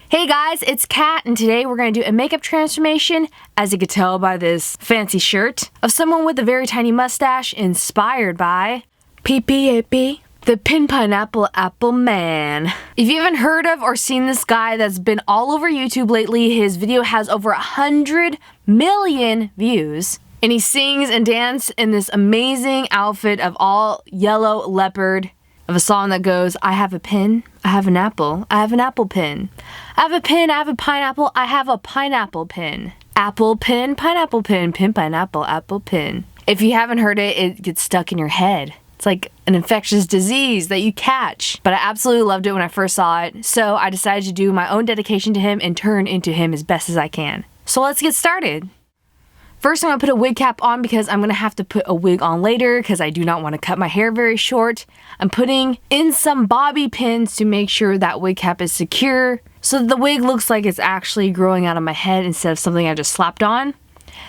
Hey guys, it's Kat, and today we're going to do a makeup transformation, as you could tell by this fancy shirt, of someone with a very tiny mustache inspired by PPAP, the Pin Pineapple Apple Man. If you haven't heard of or seen this guy that's been all over YouTube lately, his video has over 100 million views. And he sings and dances in this amazing outfit of all yellow leopard of a song that goes, I have a pin, I have an apple, I have an apple pin. I have a pin, I have a pineapple, I have a pineapple pin. Apple pin, pineapple pin, pin pineapple, apple pin. If you haven't heard it, it gets stuck in your head. It's like an infectious disease that you catch. But I absolutely loved it when I first saw it, so I decided to do my own dedication to him and turn into him as best as I can. So let's get started. First, I'm going to put a wig cap on because I'm going to have to put a wig on later because I do not want to cut my hair very short. I'm putting in some bobby pins to make sure that wig cap is secure so that the wig looks like it's actually growing out of my head instead of something I just slapped on.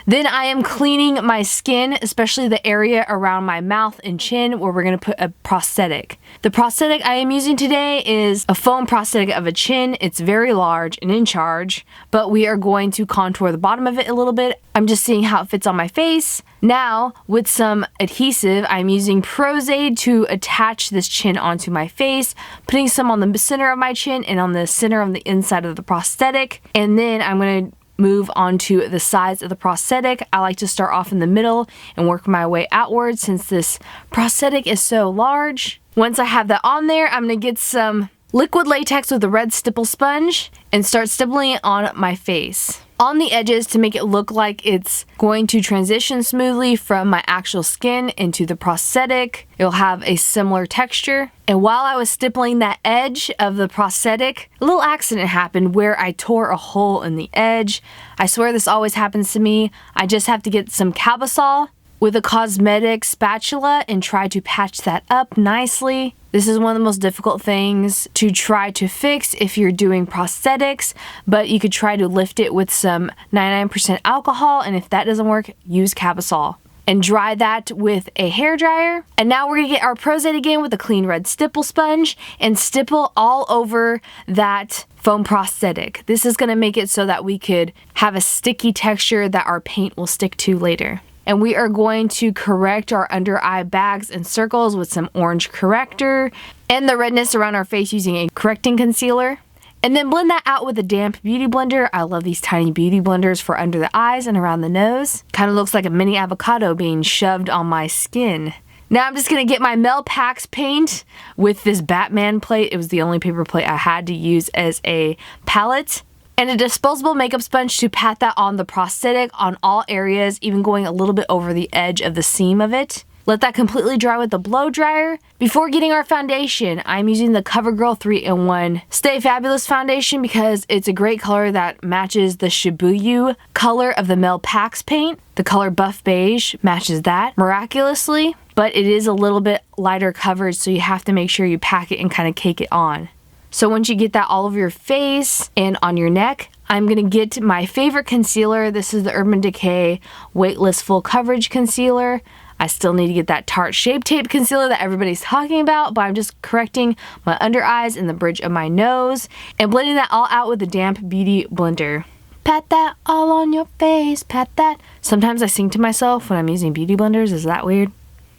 Then I am cleaning my skin, especially the area around my mouth and chin where we're going to put a prosthetic. The prosthetic I am using today is a foam prosthetic of a chin. It's very large and in charge, but we are going to contour the bottom of it a little bit. I'm just seeing how it fits on my face. Now, with some adhesive, I'm using prosaide to attach this chin onto my face, putting some on the center of my chin and on the center of the inside of the prosthetic. And then I'm going to move on to the sides of the prosthetic. I like to start off in the middle and work my way outward since this prosthetic is so large. Once I have that on there, I'm going to get some liquid latex with a red stipple sponge and start stippling it on my face on the edges to make it look like it's going to transition smoothly from my actual skin into the prosthetic. It'll have a similar texture. And while I was stippling that edge of the prosthetic, a little accident happened where I tore a hole in the edge. I swear this always happens to me. I just have to get some cavasol with a cosmetic spatula and try to patch that up nicely. This is one of the most difficult things to try to fix if you're doing prosthetics, but you could try to lift it with some 99% alcohol, and if that doesn't work, use cavasol. And dry that with a hairdryer. And now we're gonna get our prosaide again with a clean red stipple sponge and stipple all over that foam prosthetic. This is gonna make it so that we could have a sticky texture that our paint will stick to later. And we are going to correct our under eye bags and circles with some orange corrector and the redness around our face using a correcting concealer. And then blend that out with a damp beauty blender. I love these tiny beauty blenders for under the eyes and around the nose. Kind of looks like a mini avocado being shoved on my skin. Now I'm just going to get my Mel Pax paint with this Batman plate. It was the only paper plate I had to use as a palette. And a disposable makeup sponge to pat that on the prosthetic on all areas, even going a little bit over the edge of the seam of it. Let that completely dry with a blow dryer. Before getting our foundation, I'm using the Covergirl 3-in-1 Stay Fabulous foundation because it's a great color that matches the shibu color of the Mel Pax paint. The color buff beige matches that miraculously, but it is a little bit lighter coverage, so you have to make sure you pack it and kind of cake it on. So once you get that all over your face and on your neck, I'm going to get my favorite concealer. This is the Urban Decay Weightless Full Coverage Concealer. I still need to get that Tarte Shape Tape Concealer that everybody's talking about, but I'm just correcting my under eyes and the bridge of my nose and blending that all out with a damp beauty blender. Pat that all on your face, pat that. Sometimes I sing to myself when I'm using beauty blenders. Is that weird?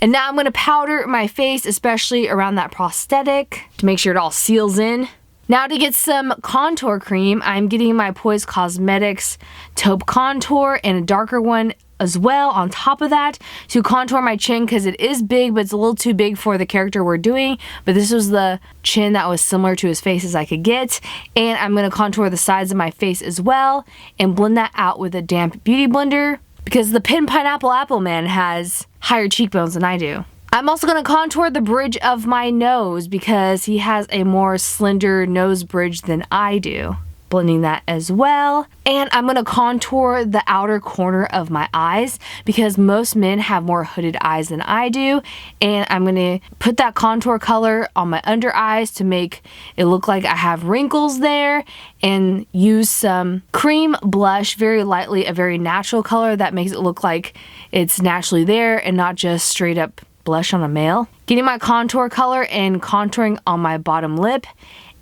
And now I'm going to powder my face, especially around that prosthetic, to make sure it all seals in. Now to get some contour cream, I'm getting my Poise Cosmetics taupe contour and a darker one as well on top of that to contour my chin because it is big, but it's a little too big for the character we're doing. But this was the chin that was similar to his face as I could get. And I'm going to contour the sides of my face as well and blend that out with a damp beauty blender, because the Pin Pineapple Apple Man has higher cheekbones than I do. I'm also going to contour the bridge of my nose because he has a more slender nose bridge than I do. Blending that as well. And I'm going to contour the outer corner of my eyes because most men have more hooded eyes than I do. And I'm going to put that contour color on my under eyes to make it look like I have wrinkles there, and use some cream blush very lightly, a very natural color that makes it look like it's naturally there and not just straight up blush on a male. Getting my contour color and contouring on my bottom lip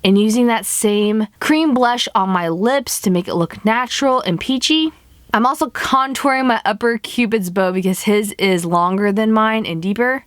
and using that same cream blush on my lips to make it look natural and peachy. I'm also contouring my upper cupid's bow because his is longer than mine and deeper.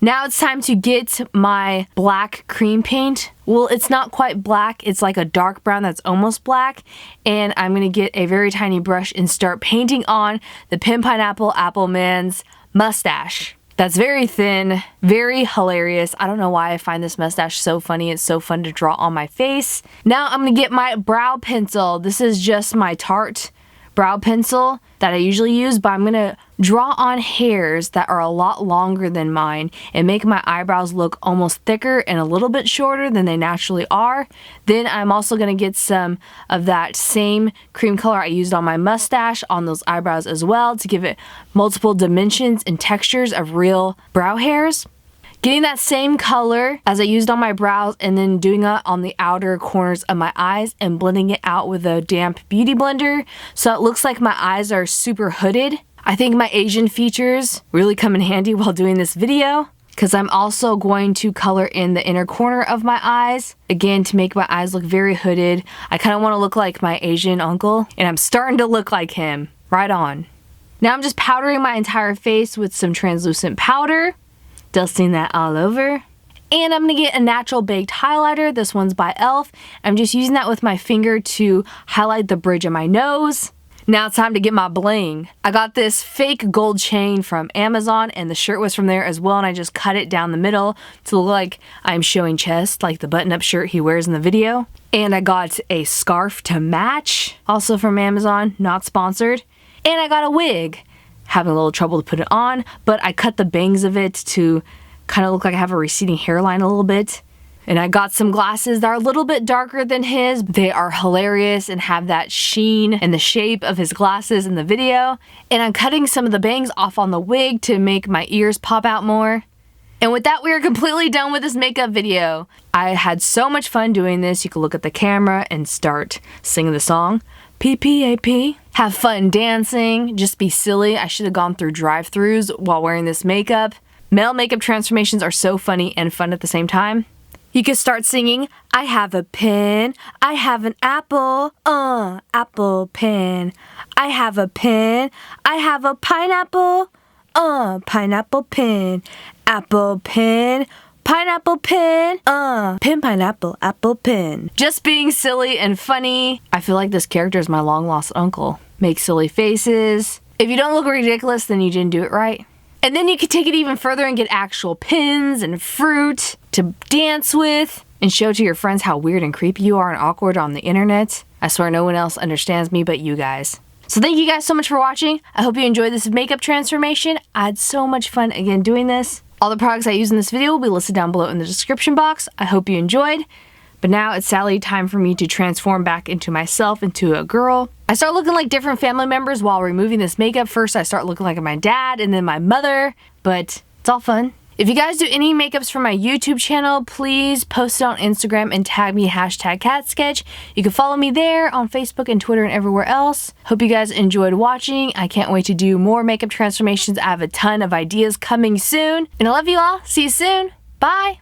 Now it's time to get my black cream paint. Well, it's not quite black, it's like a dark brown that's almost black. And I'm gonna get a very tiny brush and start painting on the Pin Pineapple Appleman's mustache. That's very thin, very hilarious. I don't know why I find this mustache so funny. It's so fun to draw on my face. Now I'm gonna get my brow pencil. This is just my Tarte brow pencil that I usually use, but I'm gonna draw on hairs that are a lot longer than mine and make my eyebrows look almost thicker and a little bit shorter than they naturally are. Then I'm also gonna get some of that same cream color I used on my mustache on those eyebrows as well to give it multiple dimensions and textures of real brow hairs. Getting that same color as I used on my brows and then doing it on the outer corners of my eyes and blending it out with a damp beauty blender so it looks like my eyes are super hooded. I think my Asian features really come in handy while doing this video because I'm also going to color in the inner corner of my eyes, again to make my eyes look very hooded. I kind of want to look like my Asian uncle, and I'm starting to look like him. Right on. Now I'm just powdering my entire face with some translucent powder. Dusting that all over. And I'm gonna get a natural baked highlighter. This one's by e.l.f. I'm just using that with my finger to highlight the bridge of my nose. Now it's time to get my bling. I got this fake gold chain from Amazon and the shirt was from there as well, and I just cut it down the middle to look like I'm showing chest, like the button-up shirt he wears in the video. And I got a scarf to match, also from Amazon, not sponsored. And I got a wig. Having a little trouble to put it on, but I cut the bangs of it to kind of look like I have a receding hairline a little bit. And I got some glasses that are a little bit darker than his. They are hilarious and have that sheen and the shape of his glasses in the video. And I'm cutting some of the bangs off on the wig to make my ears pop out more. And with that, we are completely done with this makeup video. I had so much fun doing this. You can look at the camera and start singing the song. PPAP. Have fun dancing, just be silly. I should have gone through drive-thrus while wearing this makeup. Male makeup transformations are so funny and fun at the same time. You can start singing, I have a pen, I have an apple, apple pen. I have a pen, I have a pineapple, pineapple pen. Apple pen, pineapple pen, pin pineapple, apple pen. Just being silly and funny. I feel like this character is my long lost uncle. Make silly faces. If you don't look ridiculous, then you didn't do it right. And then you could take it even further and get actual pins and fruit to dance with and show to your friends how weird and creepy you are and awkward on the internet. I swear no one else understands me but you guys. So thank you guys so much for watching. I hope you enjoyed this makeup transformation. I had so much fun again doing this. All the products I use in this video will be listed down below in the description box. I hope you enjoyed. But now it's sadly time for me to transform back into myself, into a girl. I start looking like different family members while removing this makeup. First I start looking like my dad and then my mother, but it's all fun. If you guys do any makeups for my YouTube channel, please post it on Instagram and tag me #CatSketch. You can follow me there on Facebook and Twitter and everywhere else. Hope you guys enjoyed watching. I can't wait to do more makeup transformations. I have a ton of ideas coming soon. And I love you all. See you soon. Bye.